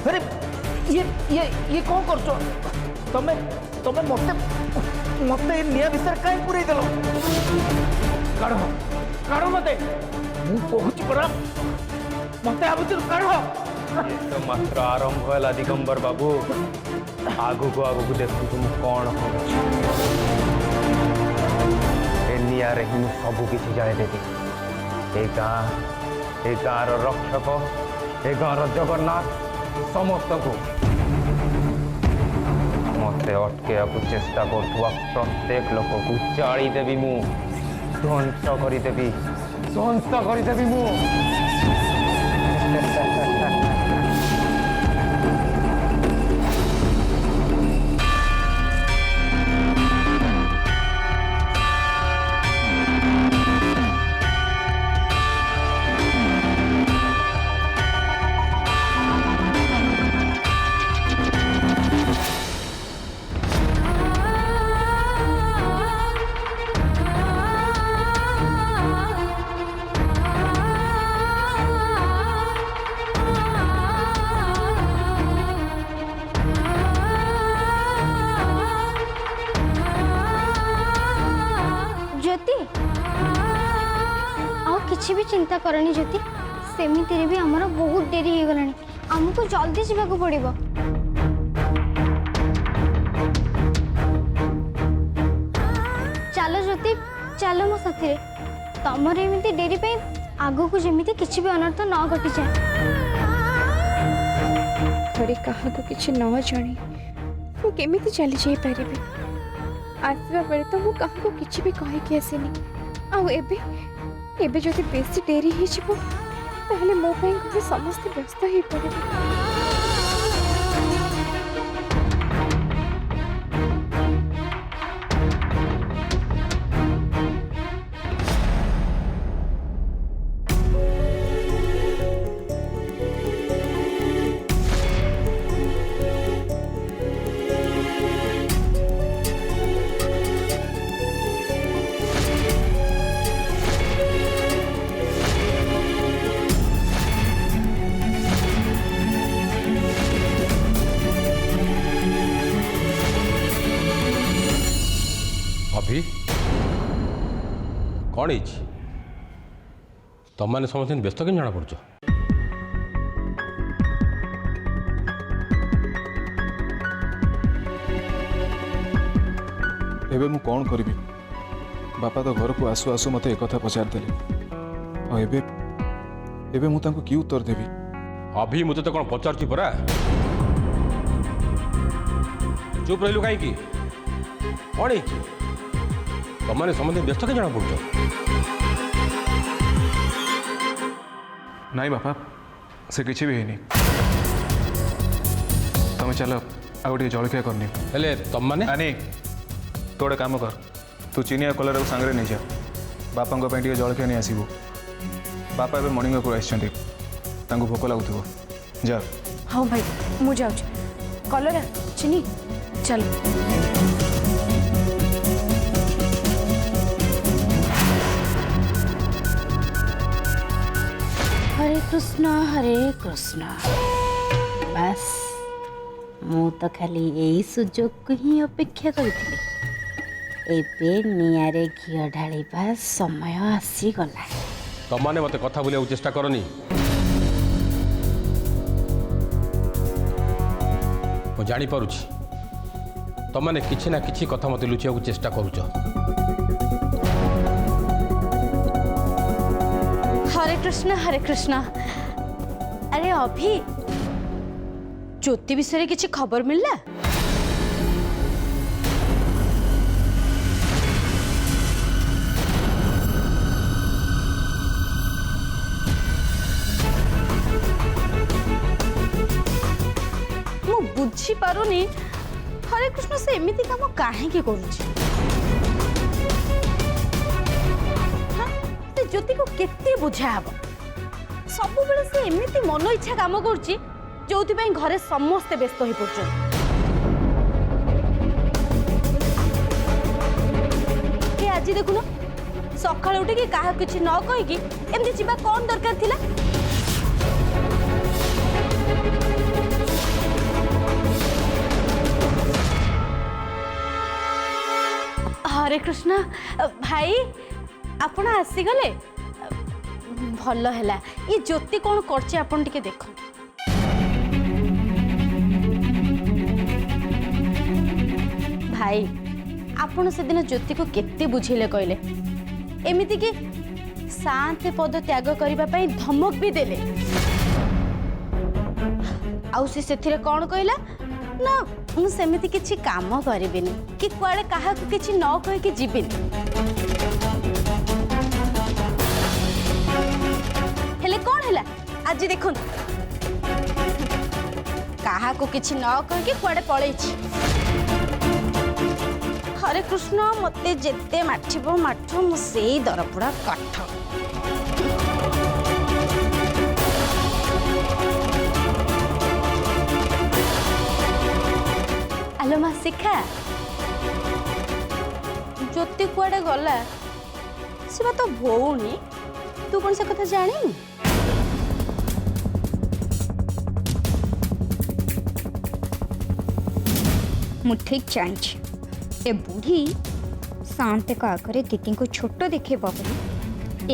अरे ये कौन कर तमे तमे मते मते निया विषय काहे पुरै देलो काढ काढ मते मु पहुंच पड़ा मते आबुतिर काढ तो मात्र आरंभ है दिगंबर बाबू आगु को देखु तुम कौन हो निया रे ही सबू किसी जाए देवी ए गाँव रक्षक ए गाँव जगन्नाथ समस्त को मत अटके चेष्टा करुवा प्रत्येक लोक को जाड़ी देवी मु ध्वंस करदेवी मु किसी भी चिंता करनी ज्योति सेमिति भी आमर बहुत डेरी हो गलानी आमको जल्दी जावाक पड़िबो। चलो ज्योति चलो मो साथी रे तमर एमिति डेरी पे आगो को जेमिति किछि भी अनर्थ न घटी जाए। घरे कहा को किछि न जानी मु केमिति चली जाई परिबे आसवा बेले तो मु कहा को किछि भी कहि के आसेनी आ एबे जदि बेसी डेरी हो जिवो ताहले मो ପାଇଁ घरे समस्त व्यस्त ही पड़े। अभी कौन तुम मैंने समस्त व्यस्त कि जाना पड़ एबे मु कौन करी बापा तो घर को आसु आसु मत एक पचारदे एबे मु तांको की उत्तर देवी। अभी मुझे तो कौन पचार परा चुप रही कहीं कौन तुम मैंने समस्त व्यस्त कि जाना पड़ नहीं बापा से किसी भी है तुम चल आउ जलखिया करनी हेले तुम मैंने नानी तो गोटे काम कर तू चिनिया कलर को सांगे नहीं जा बापा जलखिया नहीं आसबू बापा ए मॉर्निंग वॉक आसते भोक लगुव जा। हाँ भाई मु जाऊँ कलरा चिनी चल। हरे कृष्ण बस मु तो खाली यही सुजोग को ही अपेक्षा करी एबे नियारे घी ढालिबा समय आसीगला। तुम मैंने मत कथा बोलिया चेष्टा करनी मु जानी पारुछि तुम मैंने किछि ना किछि कथा मत लुचिया चेष्टा करुच। हरे कृष्ण अरे अभी ज्योति विषय किसी खबर मिलला? मु बुझी पारुनी हरे कृष्ण से एमिति काम काहे के करूची। ज्योति को केते बुझा हब सब बेले से एमिति मन इच्छा काम करची जोथि पई घरे समस्त व्यस्त हो पड़छन। के आज देखुन सकाळ उठी कि काहा किछि न कहि कि एमति जिबा कोन दरकार थिला। कृष्ण भाई आपण आसीगले भल है ये ज्योति कौन करछे आपण टिके देखो भाई आपण से दिन ज्योति को केते बुझेले कहले एमिति कि शांति पद त्याग करबा पई धमक भी देले आउ से सेथिरे कौन कहला ना मु सेमिति किछि काम करिबिनी कि कुआडे काहा को किछि न कहि कि जीबिनी हेले कौन हैला आज देखुन काहा को किछि न कहि कि कुआडे पळेछि हरे कृष्ण मते जेते माठिबो माठ मु सेई दरपुड़ा काठ आलो मा शिखा ज्योति कुआडे गला से तो भौनी तू कौन से कथा जानी मु ठीक जानी ए बुढ़ी शांत को आगे दीदी को छोट देखे बोली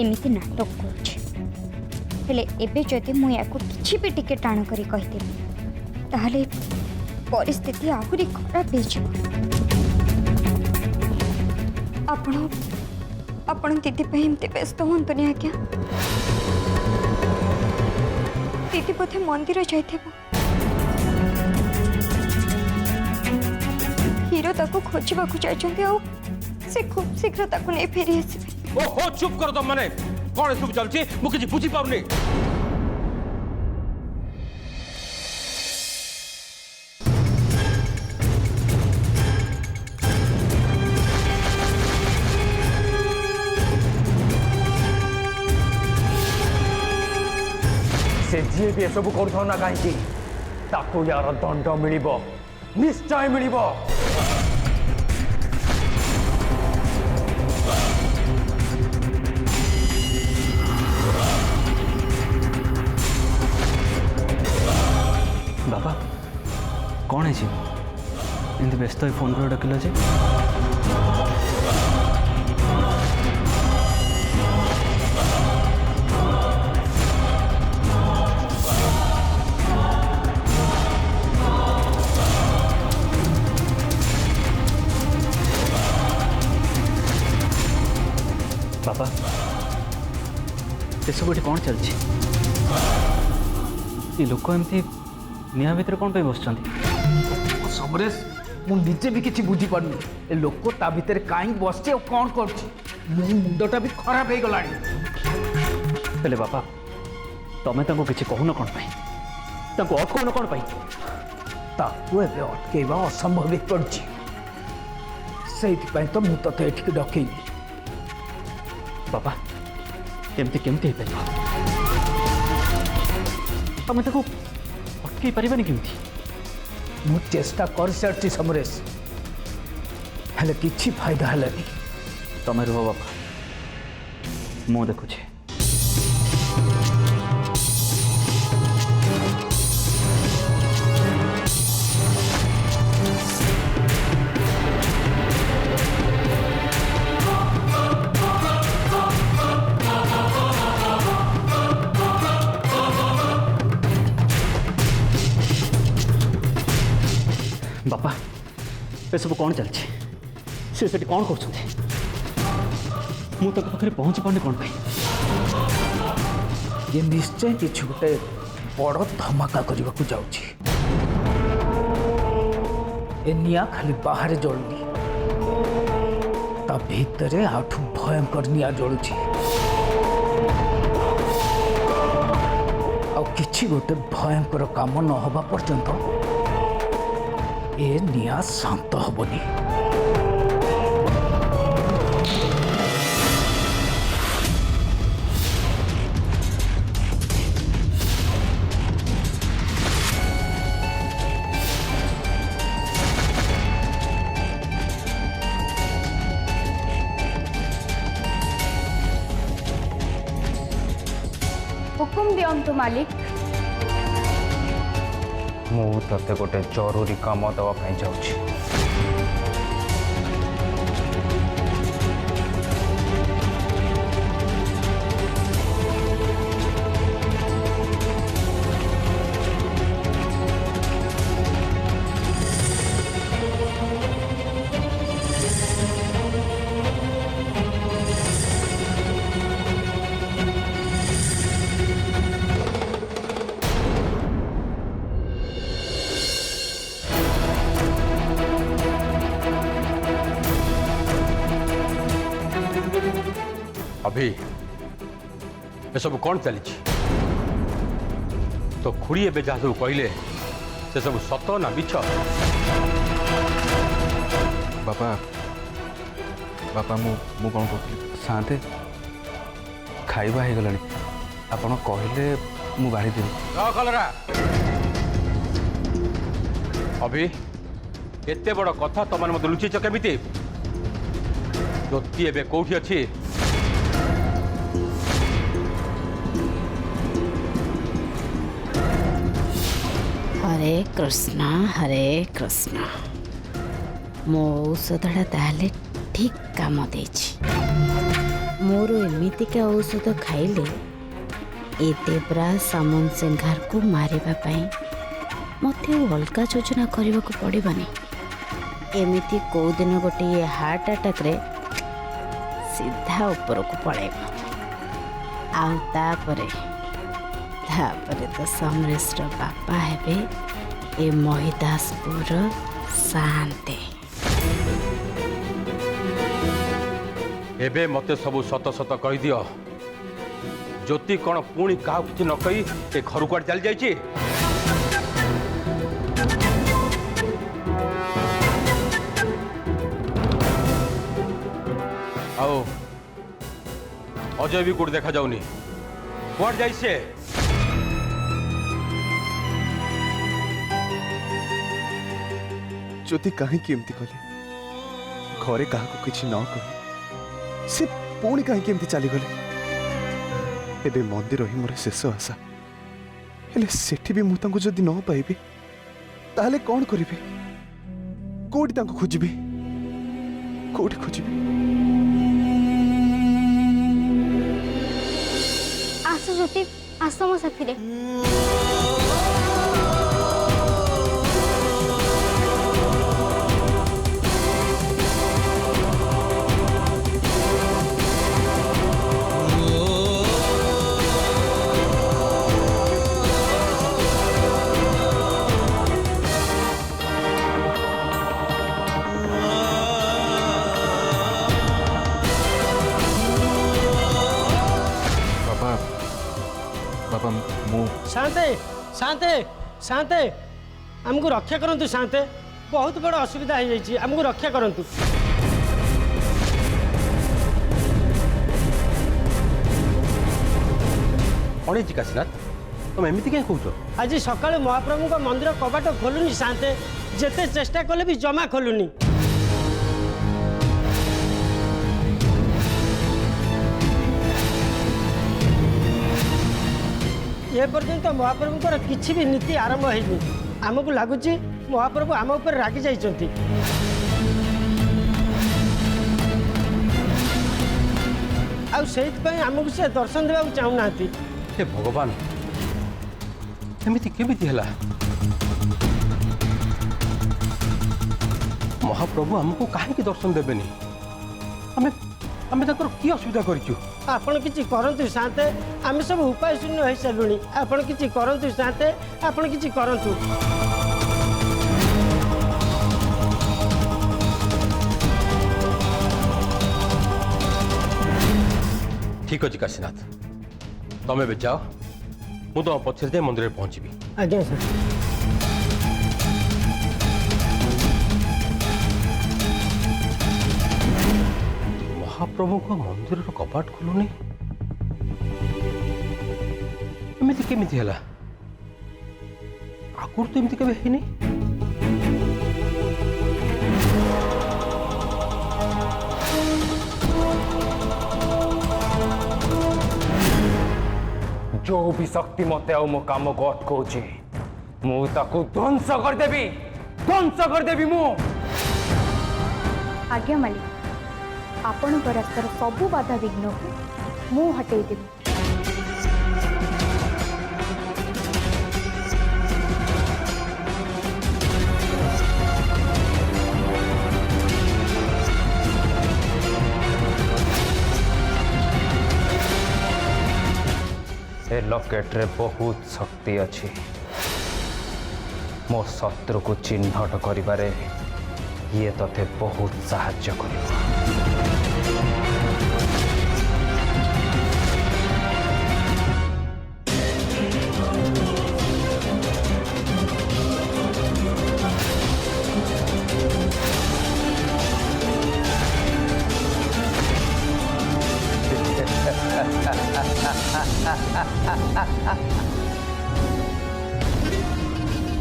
एमती नाटक करें जदि मुझे किसी भी टिके टाण कर कहीदेली परिस्थिति आहरी खराब हो दीदी एमती व्यस्त हूँ आज्ञा दीदी बोधे मंदिर जाइए हीरो ताको खोजवा जाइछन्ते आ से खूब शीघ्र ताको नै फेरी आसीबे ओहो चुप करो तुम माने कौन सब चलछि मु किछि बुझी पाउनी से जी भी सब कर ना कहीं ताको यार दंड मिलिबो निश्चय मिलिबो बाबा कौन है एमती व्यस्त फोन कर डाकिल जे बाबा ये सब कौन चलती ये लोक एमती निया भितर कौन पे बस समरेश मुझे भी किसी बुझी पारनी ए लोक ता भितर कहीं बसचे और कौन कर मुंडटा भी खराब हो गला हेले बाबा तमें किसी कहून कौन अटकाउन कौन ताकू एबे अटकेबा असंभव पड़ी से तो मुझे तते एठिक डकैली बाबा एमती केमती हो पार तमें अटकई पारे केमती मु चेष्टा कर सारी समरेश हेले किछि फायदा हलानी तमें रुह बाबा मु देखुछे बापा ये सब कौन चलती से कौन कर पाखे पहुँची पाने कौन पाई ये निश्चय किसी गोटे बड़ धमाका करने को जाऊँगी ए निया खाली बाहर जलुनी ता भितरे आठू भयंकर निया जलुची आ किछि गोटे भयंकर काम न हवा पर्यंत ए निया शांत हबनी हुकुम दियंतु मालिक मु तते गोटे जरूरी काम दवाई जाऊँ अभी ये सब कौन चली तो खुड़ी एवं जहाँ सब कहले से सब सत ना मिछ? बापा बापा मु कौन कहती साथे खाଇବା ହେଇଗଲାଣି ଆପଣ କହିଲେ ମୁଁ ବାଢ଼ିଦେବି। कलरा अभी एते बड़ कथा तुम मत लुचिच केमिति? ज्योति एवं कौटी अच्छी? हरे कृष्ण मो औषधटा ताहले ठीक काम देछि। मोर एमितिका औषध खाइले ए देवरा सामन सिंघार को मारिबा पई मते अलगा योजना करने को पड़बानी। एमिति कौ दिन गोटे ये हार्ट अटैक रे सीधा ऊपर को पड़ेगा आउ तापरे तो समरेश बापा हेबे ए महिदासपुर शांति। एबे मते सबू सत सत कही दियो ज्योति कौन पुणी क्या किसी न कही ए घर कुआड़ चली जाइए? आओ अजय भी कौट देखा जाऊनी कुआड़ जाई से? ज्योति कहीं एमती कले घरे क्या किसी न कह से पुणी कहीं चलीगले। एबे मंदिर ही मोर शेष आशा हेले सेठी भी मुझे जदि न पाइबी ताहले कौन करिबे? कोठी तांको खोजिबी कोठी खोजिबी? आस ज्योति आस मो साथी रे। बापा मु शांते शांते शांते आमको रक्षा करंतु। शांते बहुत बड़ असुविधा हो जाइए आमको रक्षा करंतु। अणे काशीनाथ तुम एमती क्या कौच? आज सकाଳେ महाप्रभु मंदिर कबाट खोलुनी शांते जेते चेष्टा कले भी जमा खोलुनी। ये पर्यंत महाप्रभुଙ୍କର किसी भी नीति आरंभ होइनी। आमको लगुच महाप्रभु आम ऊपर रागी जाइछंती। आउ सेइतपई आमको से दर्शन देबाक चाहुनांती। हे भगवान एमती केमिति हला? महाप्रभु हमको कहीं दर्शन देवेनी? आमे आमे ताकर की असुविधा करिछु? आपण किछि करंतु शांते आमे सब उपाय शून्य होई सालुनी। आपण किछि करंतु शांते आपण किछि करंतु। ठीक अछि काशीनाथ तमे बे जाओ मु तो पछरे जाय मंदिर पहुंचबी। आज्ञा सर। महाप्रभु को मंदिर कपाट खोलुनी एमती केमिति हला? आगुर तो एमती केबे हेनी। जो भी शक्ति मते आउ मो काम को अटकाउछि मु ताकू ध्वंस कर देबी मु। आज्ञा मालिक आपण रास्तार सबू बाधा विघ्न को मु हटेई देबी। ए लॉकेट रे बहुत शक्ति अच्छी मो शत्रु को चिन्हट करिबारे ये तोते बहुत साहाय्य करिबो।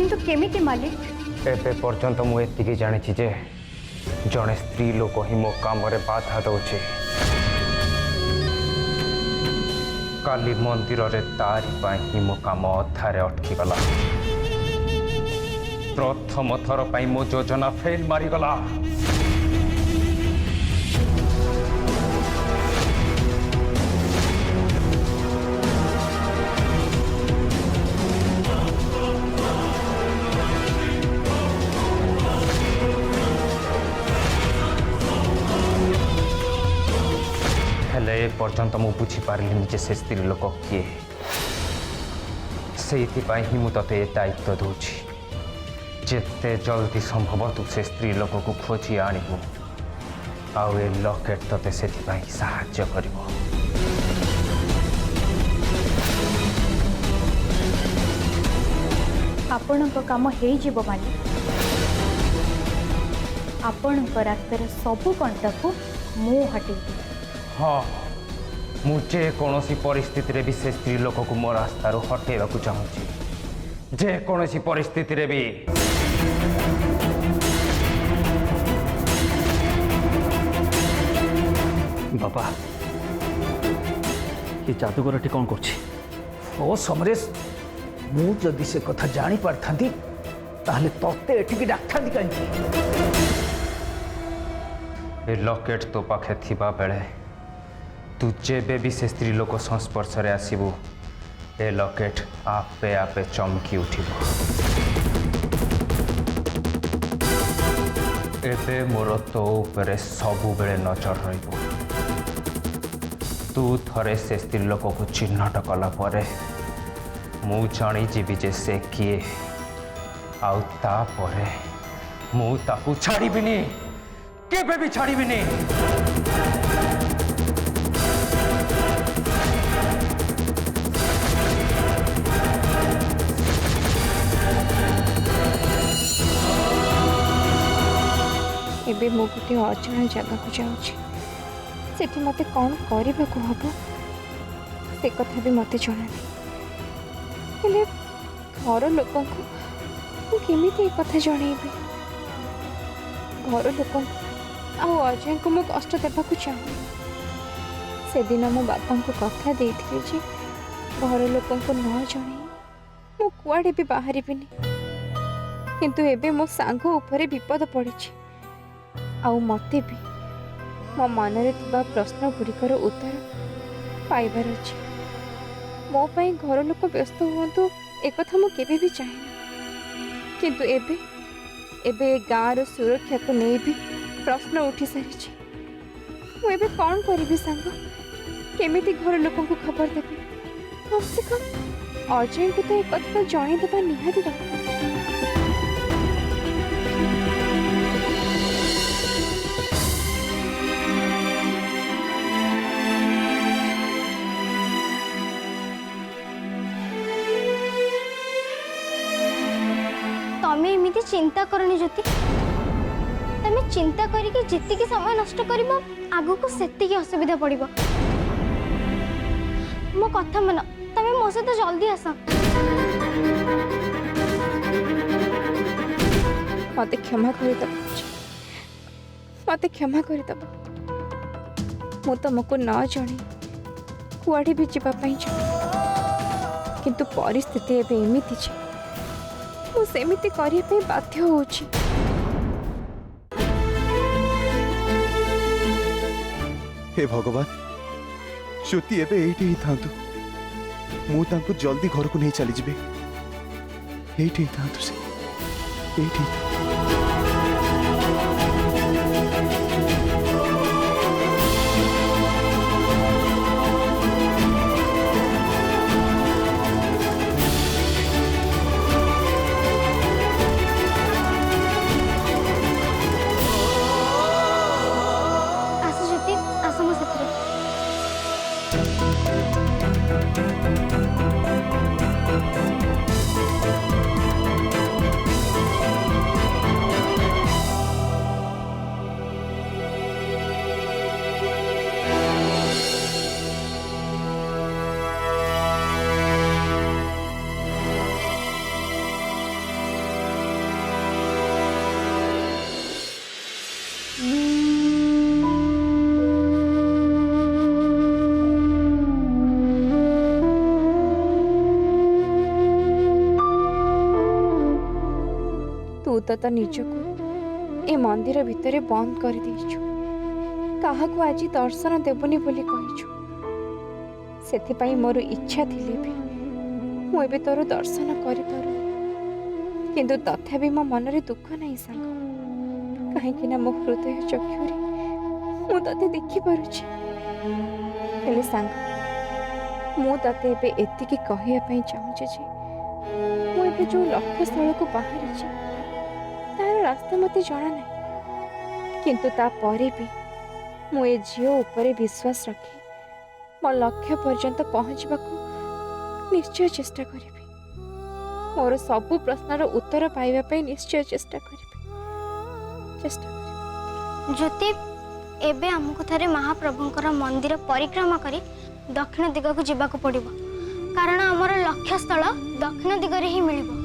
किंतु केमिति मालिक? एबे पर्यंत मु एतिकी जानिछि जे जड़े स्त्री लोक ही मो काम बाधा दौचे। काली मंदिर रे तारी ही मो काम अधारे अटकी गला। प्रथम थर पाई मो योजना फेल मारिगला। हेले पर्यंत मु बुझी पारिलिनि जे से स्त्री लोक किए। से ही मु तते दायित्व दूची जिते जल्दी संभव तू से स्त्री लोक को खोजी आणिबू आउ ए लकेट तते सेथिपाई साहाय्य करिवो। आपणको काम हेई जीवो मालिक। आपणको रास्तार सबु कंटा को मु हटेबी। हाँ मुझे कौन परिस्थिति रे भी से स्त्री लोक को मो रास्तार हटेवा चाहूँगी। जे कौन परिस्थिति रे भी। बाबा ये जादूगर एटी कौन कर? ओ समरेश मु जदि से कथा जानी पारथांती ताहले तते एठिकी डाकथांती कांची। ए लकेट तो पाखे थिबा बेले तू जेबे भी से स्त्री लोक संस्पर्श रे आसीबू ए लकेट आपे आपे चमकी उठिबो। एबे मोर तो ऊपर सबु बेले नजर रहिबो। तू थरे से स्त्री लोक को चिन्हट कला परे मु जानी जीवी जे से किए आउ ता परे मु ताकू छाड़ीबिनी केबे भी छाड़ीबिनी। एबे मु गोटे अजाना जगह को जाऊँगी सेठी मते कौन करने को हम से कथा भी मते जना नहीं। हेले घर लोक केमी कथा जनइबी? घर लोक अजय को मु कष्ट देवाक चाहूँ। से दिन मो बापा को कथा देइथिले जे घर लोक न जन मु कुआडे भी बाहरी किंतु एबे मो सांग उपरे विपद पड़ी आउ मते भी मो मनरे थिबा प्रश्न गुड़िकर उत्तर पाइबार अछि। मो पाई घर लोक व्यस्त हुअतु एक कथा मु केबे भी चाहेना किंतु एबे एबे गाँव सुरक्षा को नहीं भी प्रश्न उठी सारी मु एबे कौन करी सांग केमिति घर लोक को खबर देबी? कम से कम अजय को तो एक कथा जणै देबा निहाती दरकार। तमें एमती चिंता करनी ज्योति। तमें चिंता करके जितकी समय नष्ट कर आगु को सेतिकी असुविधा पड़ो। मो कथा मन तमें मो सहित जल्दी आस। मते क्षमा करदब मते क्षमा करदब। मु तुमको न जणे कुआडे भी जावाई चाहे किंतु परिस्थिति एबे एमिति छे मु सेमिति करिया पे बाध्य होछि। हे भगवान ज्योति एबे एठी ही थांतु मु तांको जल्दी घर को नहीं चली जिबे। एठी ही थांतु से एठी ही। तो निजको ए मंदिर भितर बंद कर देइछु काहाको आज दर्शन देबुनी बोली कहिछु सेथिपाई मोर इच्छा थिले भी मु एबे तोर दर्शन करि पारु किंतु तथापि मो मनरे दुख नहीं सांग कहीं ना मो हृदय चक्षुरे मु तते देखि पारुछि हेले सांग मु तते एबे एतिकी कहिया पई चाहूछि जे मु एबे जो लक्ष्य स्थल को बाहरी छी तार रास्ता मते जणा नहीं किंतु ता परे भी मु ए झियो ऊपर विश्वास रखी मो लक्ष्य पर्यंत पहुँचबा निश्चय चेष्टा करिबी मोर सबु प्रश्नर उत्तर पाइबा पई निश्चय चेष्टा करिबी ज्योति एबे हमको थारे महाप्रभुंकर मंदिर परिक्रमा करी दक्षिण दिग को जीवा को पड़िबो कारण हमर लक्ष्य स्थल दक्षिण दिगरे ही मिलिबो